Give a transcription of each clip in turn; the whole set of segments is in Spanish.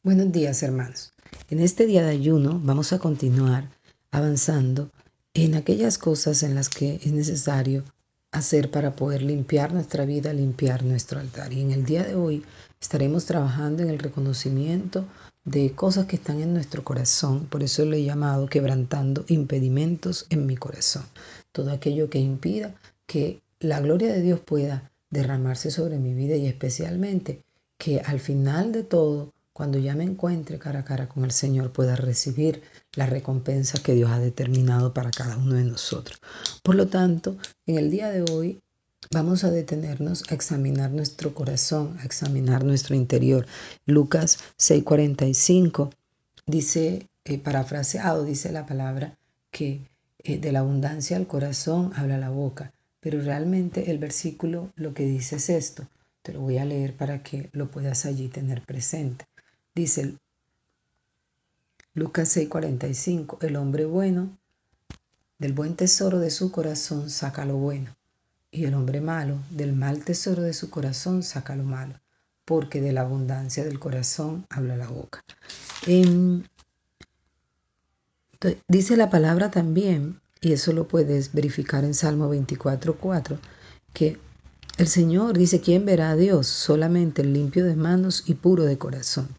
Buenos días, hermanos. En este día de ayuno vamos a continuar avanzando en aquellas cosas en las que es necesario hacer para poder limpiar nuestra vida, limpiar nuestro altar. Y en el día de hoy estaremos trabajando en el reconocimiento de cosas que están en nuestro corazón. Por eso lo he llamado quebrantando impedimentos en mi corazón. Todo aquello que impida que la gloria de Dios pueda derramarse sobre mi vida y especialmente que al final de todo, cuando ya me encuentre cara a cara con el Señor, pueda recibir la recompensa que Dios ha determinado para cada uno de nosotros. Por lo tanto, en el día de hoy vamos a detenernos a examinar nuestro corazón, a examinar nuestro interior. Lucas 6:45 dice, parafraseado, dice la palabra que de la abundancia del corazón habla la boca. Pero realmente el versículo lo que dice es esto. Te lo voy a leer para que lo puedas allí tener presente. Dice Lucas 6:45, el hombre bueno del buen tesoro de su corazón saca lo bueno, y el hombre malo del mal tesoro de su corazón saca lo malo, porque de la abundancia del corazón habla la boca. Dice la palabra también, y eso lo puedes verificar en Salmo 24:4, que el Señor dice, ¿quién verá a Dios? Solamente el limpio de manos y puro de corazón.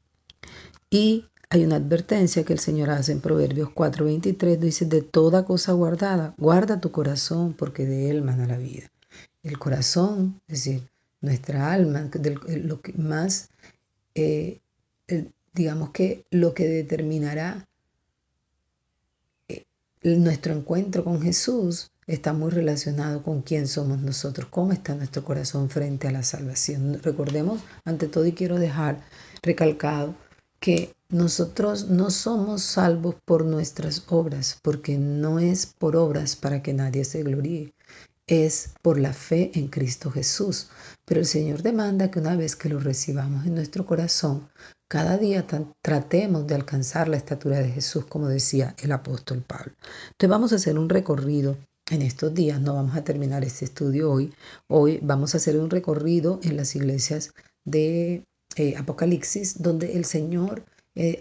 Y hay una advertencia que el Señor hace en Proverbios 4:23, dice, de toda cosa guardada, guarda tu corazón, porque de él mana la vida. El corazón, es decir, nuestra alma, lo que más, digamos que lo que determinará nuestro encuentro con Jesús está muy relacionado con quién somos nosotros, cómo está nuestro corazón frente a la salvación. Recordemos, ante todo, y quiero dejar recalcado que nosotros no somos salvos por nuestras obras, porque no es por obras para que nadie se gloríe, es por la fe en Cristo Jesús. Pero el Señor demanda que una vez que lo recibamos en nuestro corazón, cada día tratemos de alcanzar la estatura de Jesús, como decía el apóstol Pablo. Entonces vamos a hacer un recorrido en estos días, no vamos a terminar este estudio hoy. Hoy vamos a hacer un recorrido en las iglesias de Apocalipsis, donde el Señor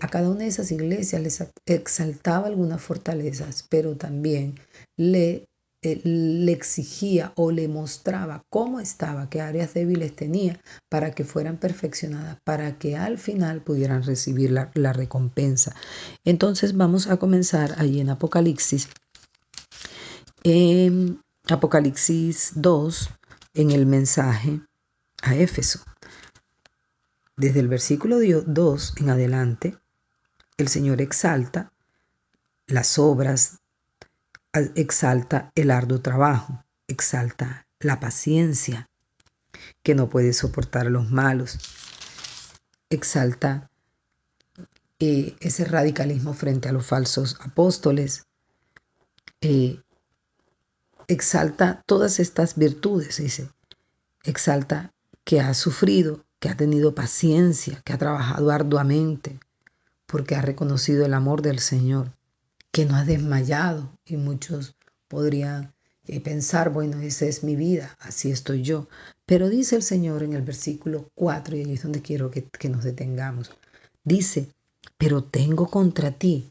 a cada una de esas iglesias les exaltaba algunas fortalezas, pero también le exigía o le mostraba cómo estaba, qué áreas débiles tenía para que fueran perfeccionadas, para que al final pudieran recibir la recompensa. Entonces vamos a comenzar allí en Apocalipsis 2, en el mensaje a Éfeso. Desde el versículo 2 en adelante, el Señor exalta las obras, exalta el arduo trabajo, exalta la paciencia, que no puede soportar a los malos, exalta ese radicalismo frente a los falsos apóstoles, exalta todas estas virtudes, dice, exalta que ha sufrido, que ha tenido paciencia, que ha trabajado arduamente, porque ha reconocido el amor del Señor, que no ha desmayado. Y muchos podrían pensar, bueno, esa es mi vida, así estoy yo. Pero dice el Señor en el versículo 4, y ahí es donde quiero que nos detengamos. Dice, pero tengo contra ti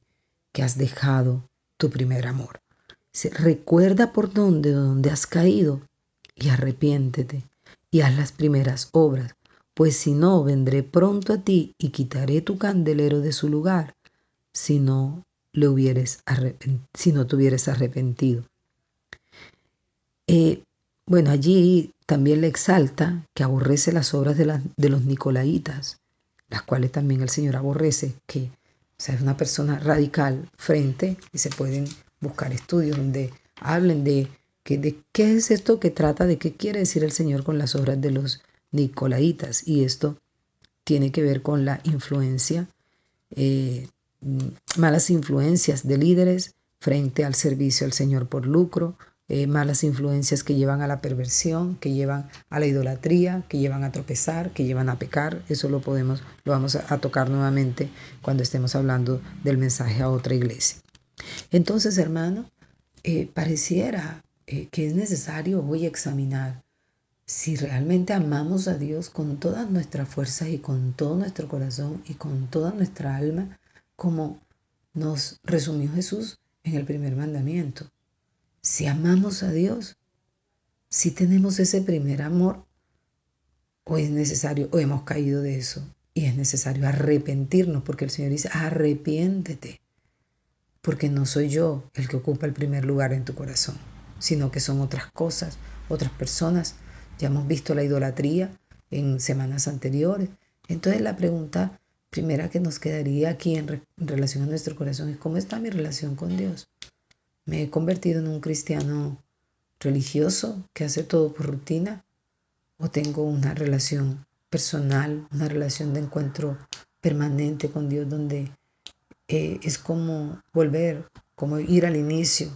que has dejado tu primer amor. Dice, recuerda por donde has caído y arrepiéntete y haz las primeras obras, pues si no, vendré pronto a ti y quitaré tu candelero de su lugar, si no te hubieres arrepentido. Bueno, allí también le exalta que aborrece las obras de los nicolaitas, las cuales también el Señor aborrece, que o sea, es una persona radical frente, y se pueden buscar estudios donde hablen de qué es esto que trata, de qué quiere decir el Señor con las obras de los nicolaitas. Y esto tiene que ver con la influencia, malas influencias de líderes frente al servicio al Señor por lucro, malas influencias que llevan a la perversión, que llevan a la idolatría, que llevan a tropezar, que llevan a pecar. Eso lo vamos a tocar nuevamente cuando estemos hablando del mensaje a otra iglesia. Entonces, hermano, pareciera que es necesario hoy examinar si realmente amamos a Dios con todas nuestras fuerzas y con todo nuestro corazón y con toda nuestra alma, como nos resumió Jesús en el primer mandamiento. Si amamos a Dios, si tenemos ese primer amor, o es necesario, o hemos caído de eso, y es necesario arrepentirnos, porque el Señor dice, arrepiéntete, porque no soy yo el que ocupa el primer lugar en tu corazón, sino que son otras cosas, otras personas. Ya hemos visto la idolatría en semanas anteriores. Entonces la pregunta primera que nos quedaría aquí en relación a nuestro corazón es, ¿cómo está mi relación con Dios? ¿Me he convertido en un cristiano religioso que hace todo por rutina? ¿O tengo una relación personal, una relación de encuentro permanente con Dios donde es como volver, como ir al inicio?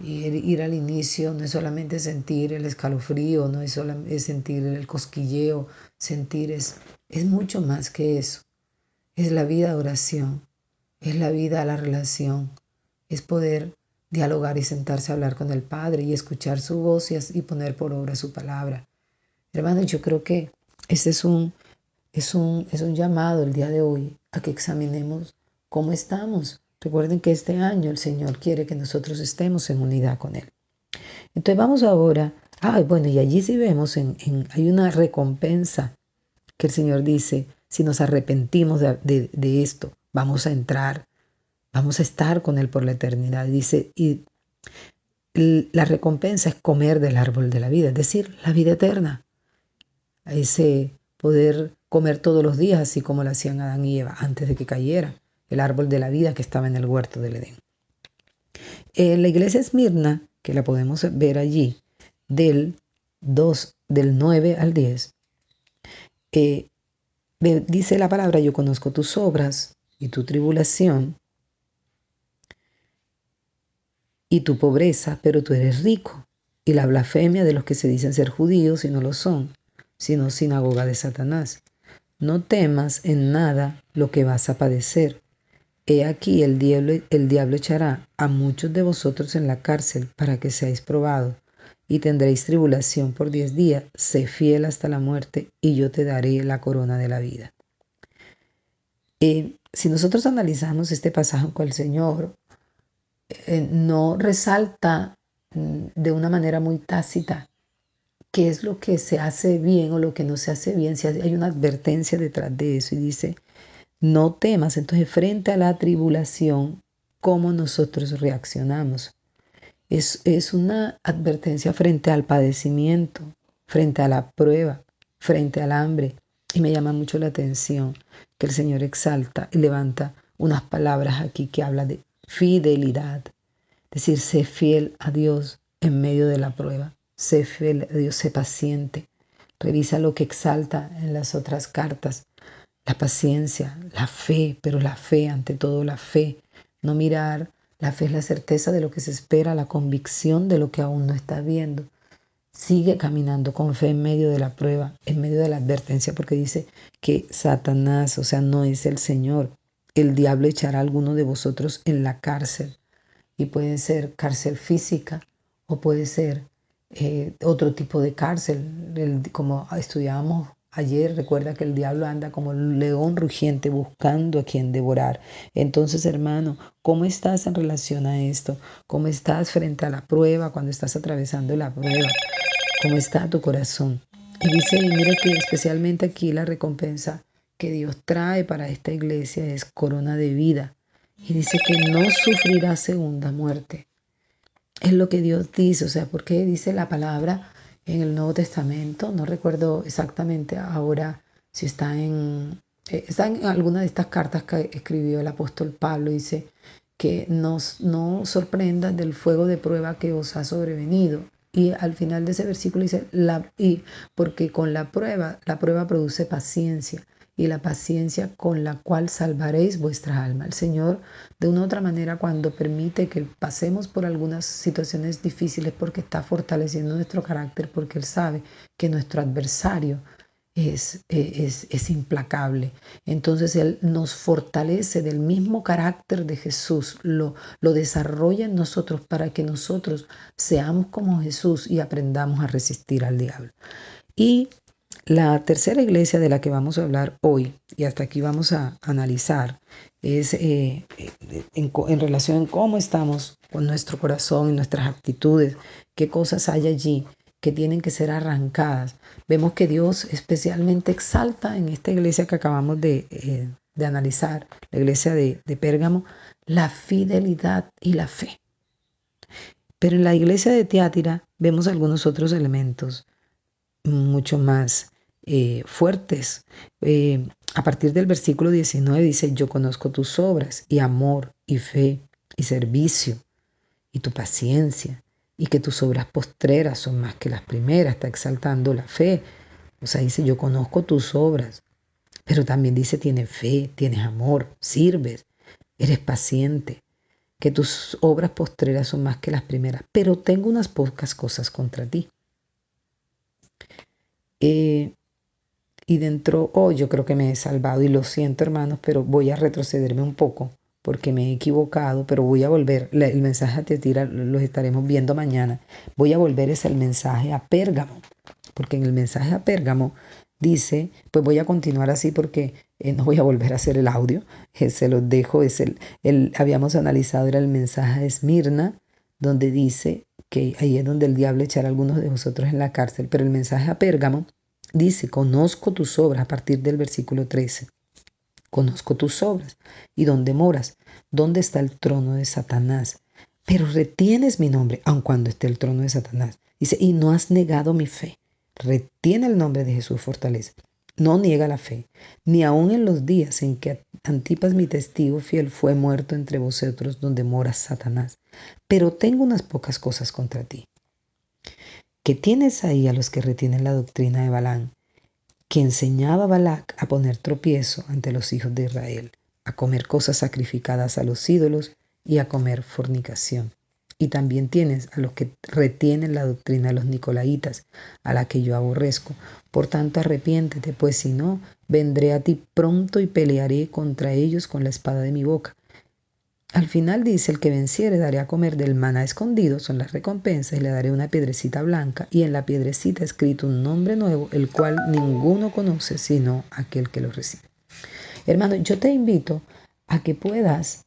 Y ir al inicio no es solamente sentir el escalofrío, no es solamente sentir el cosquilleo, es mucho más que eso. Es la vida de oración, es la vida a la relación, es poder dialogar y sentarse a hablar con el Padre y escuchar su voz y poner por obra su palabra. Hermanos, yo creo que este es un llamado el día de hoy a que examinemos cómo estamos. Recuerden que este año el Señor quiere que nosotros estemos en unidad con Él. Entonces vamos ahora, bueno, y allí sí vemos, hay una recompensa que el Señor dice, si nos arrepentimos de esto, vamos a entrar, vamos a estar con Él por la eternidad. Dice, y la recompensa es comer del árbol de la vida, es decir, la vida eterna. Ese poder comer todos los días, así como lo hacían Adán y Eva antes de que cayera el árbol de la vida que estaba en el huerto del Edén. La iglesia Esmirna, que la podemos ver allí, del 9 al 10, dice la palabra, yo conozco tus obras y tu tribulación y tu pobreza, pero tú eres rico, y la blasfemia de los que se dicen ser judíos y no lo son, sino sinagoga de Satanás. No temas en nada lo que vas a padecer. He aquí el diablo echará a muchos de vosotros en la cárcel para que seáis probados, y tendréis tribulación por 10 días. Sé fiel hasta la muerte, y yo te daré la corona de la vida. Si nosotros analizamos este pasaje con el Señor, no resalta de una manera muy tácita qué es lo que se hace bien o lo que no se hace bien. Si hay una advertencia detrás de eso y dice, no temas. Entonces, frente a la tribulación, ¿cómo nosotros reaccionamos? Es una advertencia frente al padecimiento, frente a la prueba, frente al hambre. Y me llama mucho la atención que el Señor exalta y levanta unas palabras aquí que habla de fidelidad. Es decir, sé fiel a Dios en medio de la prueba. Sé fiel a Dios, sé paciente. Revisa lo que exalta en las otras cartas. La paciencia, la fe, pero la fe, ante todo la fe. No mirar, la fe es la certeza de lo que se espera, la convicción de lo que aún no está viendo. Sigue caminando con fe en medio de la prueba, en medio de la advertencia, porque dice que Satanás, o sea, no es el Señor. El diablo echará a alguno de vosotros en la cárcel. Y puede ser cárcel física o puede ser otro tipo de cárcel. Como estudiábamos ayer, recuerda que el diablo anda como un león rugiente buscando a quien devorar. Entonces, hermano, ¿cómo estás en relación a esto? ¿Cómo estás frente a la prueba, cuando estás atravesando la prueba? ¿Cómo está tu corazón? Y dice, y mire que especialmente aquí la recompensa que Dios trae para esta iglesia es corona de vida. Y dice que no sufrirá segunda muerte. Es lo que Dios dice, o sea, porque dice la palabra en el Nuevo Testamento, no recuerdo exactamente ahora si está en alguna de estas cartas que escribió el apóstol Pablo, dice que no sorprendas del fuego de prueba que os ha sobrevenido. Y al final de ese versículo dice, porque con la prueba produce paciencia, y la paciencia con la cual salvaréis vuestra alma. El Señor, de una u otra manera, cuando permite que pasemos por algunas situaciones difíciles, porque está fortaleciendo nuestro carácter, porque Él sabe que nuestro adversario es implacable. Entonces Él nos fortalece del mismo carácter de Jesús, lo desarrolla en nosotros para que nosotros seamos como Jesús y aprendamos a resistir al diablo. Y la tercera iglesia de la que vamos a hablar hoy, y hasta aquí vamos a analizar, es en relación en cómo estamos con nuestro corazón y nuestras actitudes, qué cosas hay allí que tienen que ser arrancadas. Vemos que Dios especialmente exalta en esta iglesia que acabamos de analizar, la iglesia de Pérgamo, la fidelidad y la fe. Pero en la iglesia de Tiátira vemos algunos otros elementos mucho más fuertes. A partir del versículo 19 dice, yo conozco tus obras y amor y fe y servicio y tu paciencia y que tus obras postreras son más que las primeras. Está exaltando la fe. O sea, dice, yo conozco tus obras, pero también dice, tienes fe, tienes amor, sirves, eres paciente, que tus obras postreras son más que las primeras, pero tengo unas pocas cosas contra ti. Y dentro, yo creo que me he salvado y lo siento, hermanos, pero voy a retrocederme un poco porque me he equivocado, pero voy a volver. El mensaje a Tiatira los estaremos viendo mañana. Voy a volver es el mensaje a Pérgamo, porque en el mensaje a Pérgamo dice, pues voy a continuar así porque no voy a volver a hacer el audio, se los dejo, habíamos analizado, era el mensaje a Esmirna, donde dice que ahí es donde el diablo echará a algunos de vosotros en la cárcel, pero el mensaje a Pérgamo dice, conozco tus obras a partir del versículo 13. Conozco tus obras y dónde moras, dónde está el trono de Satanás. Pero retienes mi nombre, aun cuando esté el trono de Satanás. Dice, y no has negado mi fe. Retiene el nombre de Jesús, fortaleza. No niega la fe, ni aun en los días en que Antipas, mi testigo fiel, fue muerto entre vosotros donde mora Satanás. Pero tengo unas pocas cosas contra ti. Que tienes ahí a los que retienen la doctrina de Balaam, que enseñaba a Balac a poner tropiezo ante los hijos de Israel, a comer cosas sacrificadas a los ídolos y a comer fornicación. Y también tienes a los que retienen la doctrina de los nicolaitas, a la que yo aborrezco. Por tanto, arrepiéntete, pues si no, vendré a ti pronto y pelearé contra ellos con la espada de mi boca. Al final dice, el que venciere daré a comer del maná escondido, son las recompensas, y le daré una piedrecita blanca, y en la piedrecita escrito un nombre nuevo, el cual ninguno conoce sino aquel que lo recibe. Hermano, yo te invito a que puedas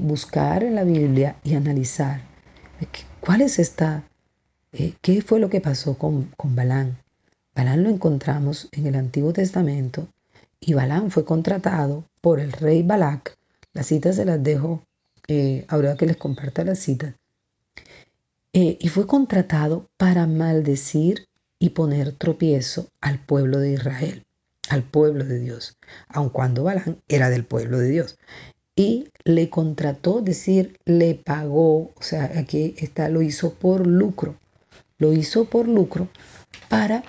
buscar en la Biblia y analizar cuál es qué fue lo que pasó con Balaam. Balaam lo encontramos en el Antiguo Testamento y Balaam fue contratado por el rey Balac. Las citas se las dejo ahora que les comparta la cita, y fue contratado para maldecir y poner tropiezo al pueblo de Israel, al pueblo de Dios, aun cuando Balaam era del pueblo de Dios. Y le contrató, es decir, le pagó, o sea, aquí está, lo hizo por lucro para,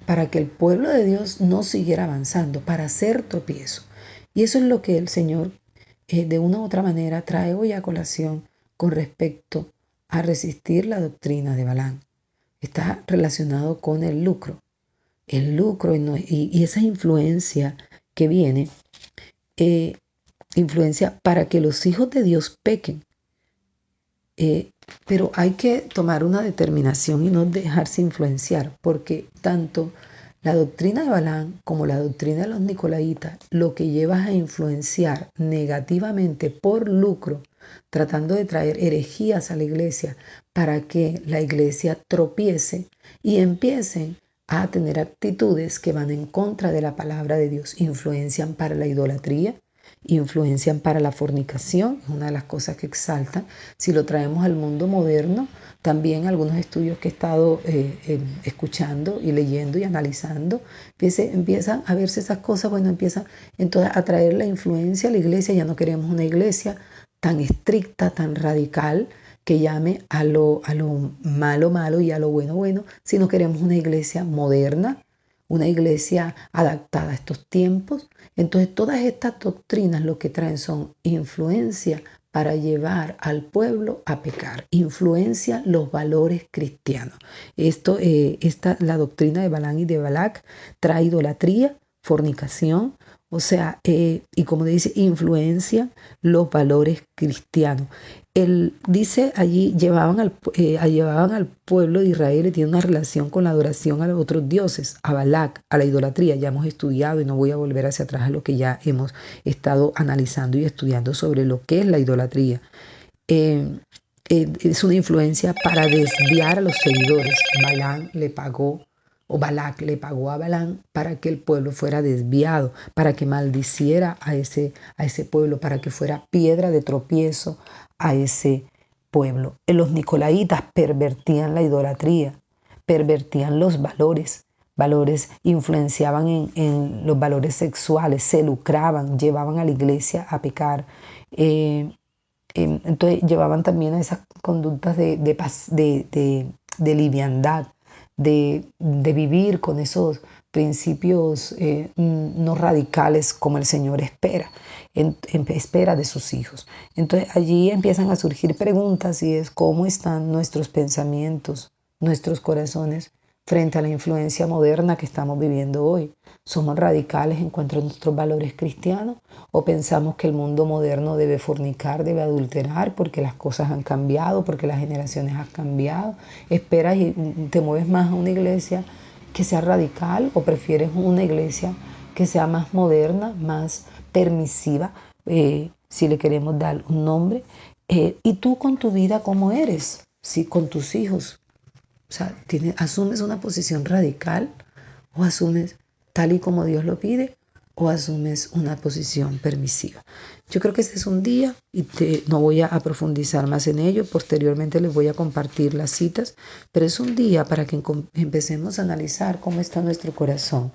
para que el pueblo de Dios no siguiera avanzando, para hacer tropiezo. Y eso es lo que el Señor de una u otra manera trae hoy a colación con respecto a resistir la doctrina de Balaam. Está relacionado con el lucro y esa influencia que viene, influencia para que los hijos de Dios pequen. Pero hay que tomar una determinación y no dejarse influenciar, porque tanto la doctrina de Balaam como la doctrina de los nicolaitas lo que lleva a influenciar negativamente por lucro, tratando de traer herejías a la iglesia para que la iglesia tropiece y empiecen a tener actitudes que van en contra de la palabra de Dios, influencian para la idolatría, influencian para la fornicación, es una de las cosas que exaltan. Si lo traemos al mundo moderno, también algunos estudios que he estado escuchando y leyendo y analizando, empiezan a verse esas cosas, bueno, empiezan entonces a traer la influencia a la iglesia. Ya no queremos una iglesia tan estricta, tan radical, que llame a lo malo malo y a lo bueno bueno, sino queremos una iglesia moderna, una iglesia adaptada a estos tiempos. Entonces todas estas doctrinas lo que traen son influencia para llevar al pueblo a pecar. Influencia los valores cristianos. La doctrina de Balaam y de Balac trae idolatría, fornicación, o sea, y como dice, influencia los valores cristianos. Él dice allí, llevaban al pueblo de Israel y tiene una relación con la adoración a los otros dioses, a Balac, a la idolatría. Ya hemos estudiado y no voy a volver hacia atrás a lo que ya hemos estado analizando y estudiando sobre lo que es la idolatría. Eh, es una influencia para desviar a los seguidores. Balac le pagó a Balaam para que el pueblo fuera desviado, para que maldiciera a ese pueblo, para que fuera piedra de tropiezo a ese pueblo. Los nicolaitas pervertían la idolatría, pervertían los valores, influenciaban en los valores sexuales, se lucraban, llevaban a la iglesia a pecar. Eh, entonces llevaban también a esas conductas de liviandad, de vivir con esos principios no radicales como el Señor espera de sus hijos. Entonces allí empiezan a surgir preguntas y es cómo están nuestros pensamientos, nuestros corazones frente a la influencia moderna que estamos viviendo hoy. ¿Somos radicales en cuanto a nuestros valores cristianos o pensamos que el mundo moderno debe fornicar, debe adulterar porque las cosas han cambiado, porque las generaciones han cambiado? ¿Esperas y te mueves más a una iglesia que sea radical o prefieres una iglesia que sea más moderna, más permisiva, si le queremos dar un nombre? ¿Y tú con tu vida cómo eres? Sí, con tus hijos. O sea, ¿asumes una posición radical o asumes tal y como Dios lo pide o asumes una posición permisiva? Yo creo que este es un día y no voy a profundizar más en ello. Posteriormente les voy a compartir las citas, pero es un día para que empecemos a analizar cómo está nuestro corazón.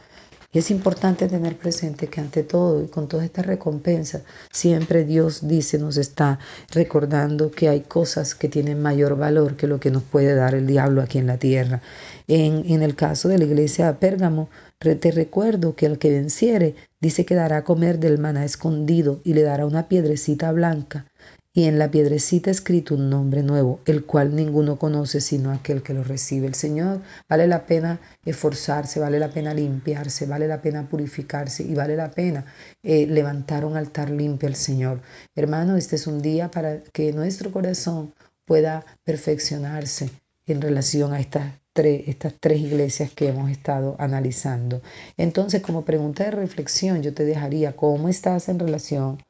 Y es importante tener presente que ante todo y con todas estas recompensas, siempre Dios dice, nos está recordando que hay cosas que tienen mayor valor que lo que nos puede dar el diablo aquí en la tierra. En el caso de la iglesia de Pérgamo, te recuerdo que el que venciere dice que dará a comer del maná escondido y le dará una piedrecita blanca y en la piedrecita escrito un nombre nuevo, el cual ninguno conoce sino aquel que lo recibe. El Señor, vale la pena esforzarse, vale la pena limpiarse, vale la pena purificarse y vale la pena levantar un altar limpio al Señor. Hermano, este es un día para que nuestro corazón pueda perfeccionarse en relación a estas tres iglesias que hemos estado analizando. Entonces, como pregunta de reflexión, yo te dejaría, ¿cómo estás en relación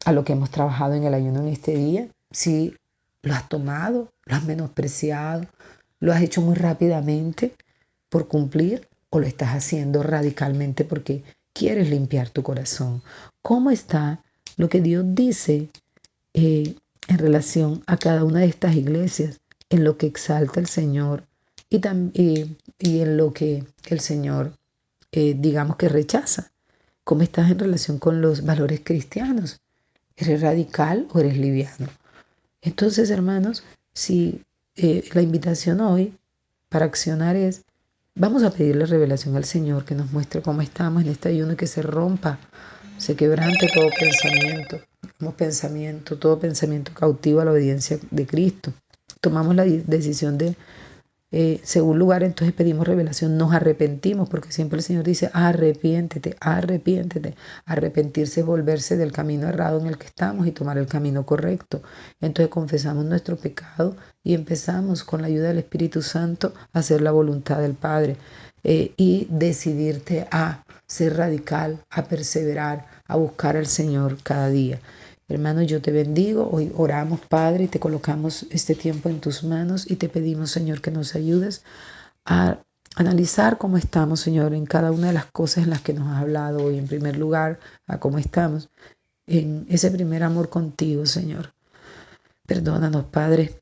a lo que hemos trabajado en el ayuno en este día? Si lo has tomado, lo has menospreciado, lo has hecho muy rápidamente por cumplir o lo estás haciendo radicalmente porque quieres limpiar tu corazón. ¿Cómo está lo que Dios dice en relación a cada una de estas iglesias, en lo que exalta el Señor y en lo que el Señor, digamos que rechaza? ¿Cómo estás en relación con los valores cristianos? ¿Eres radical o eres liviano? Entonces, hermanos, si la invitación hoy para accionar es, vamos a pedirle revelación al Señor que nos muestre cómo estamos en este ayuno y que se rompa, se quebrante todo pensamiento cautivo a la obediencia de Cristo. Tomamos la decisión de según lugar, entonces pedimos revelación, nos arrepentimos, porque siempre el Señor dice, arrepiéntete, arrepiéntete. Arrepentirse es volverse del camino errado en el que estamos y tomar el camino correcto. Entonces confesamos nuestro pecado y empezamos con la ayuda del Espíritu Santo a hacer la voluntad del Padre y decidirte a ser radical, a perseverar, a buscar al Señor cada día. Hermano, yo te bendigo. Hoy oramos, Padre, y te colocamos este tiempo en tus manos y te pedimos, Señor, que nos ayudes a analizar cómo estamos, Señor, en cada una de las cosas en las que nos has hablado hoy. En primer lugar, a cómo estamos en ese primer amor contigo, Señor. Perdónanos, Padre.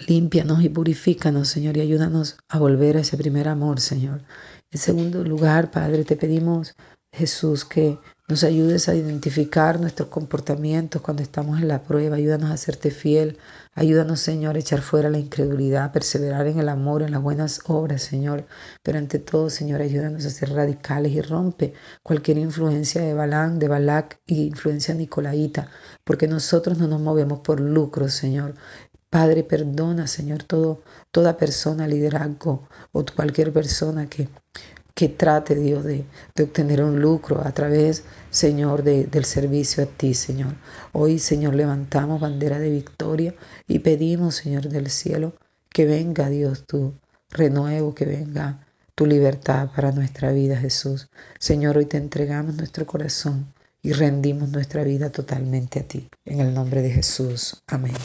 Límpianos y purifícanos, Señor, y ayúdanos a volver a ese primer amor, Señor. En segundo lugar, Padre, te pedimos Jesús, que nos ayudes a identificar nuestros comportamientos cuando estamos en la prueba. Ayúdanos a serte fiel. Ayúdanos, Señor, a echar fuera la incredulidad, a perseverar en el amor, en las buenas obras, Señor. Pero ante todo, Señor, ayúdanos a ser radicales y rompe cualquier influencia de Balaam, de Balac y influencia nicolaíta, porque nosotros no nos movemos por lucro, Señor. Padre, perdona, Señor, toda persona, liderazgo o cualquier persona que trate, Dios, de obtener un lucro a través, Señor, del servicio a ti, Señor. Hoy, Señor, levantamos bandera de victoria y pedimos, Señor del cielo, que venga, Dios, tu renuevo, que venga tu libertad para nuestra vida, Jesús. Señor, hoy te entregamos nuestro corazón y rendimos nuestra vida totalmente a ti. En el nombre de Jesús. Amén.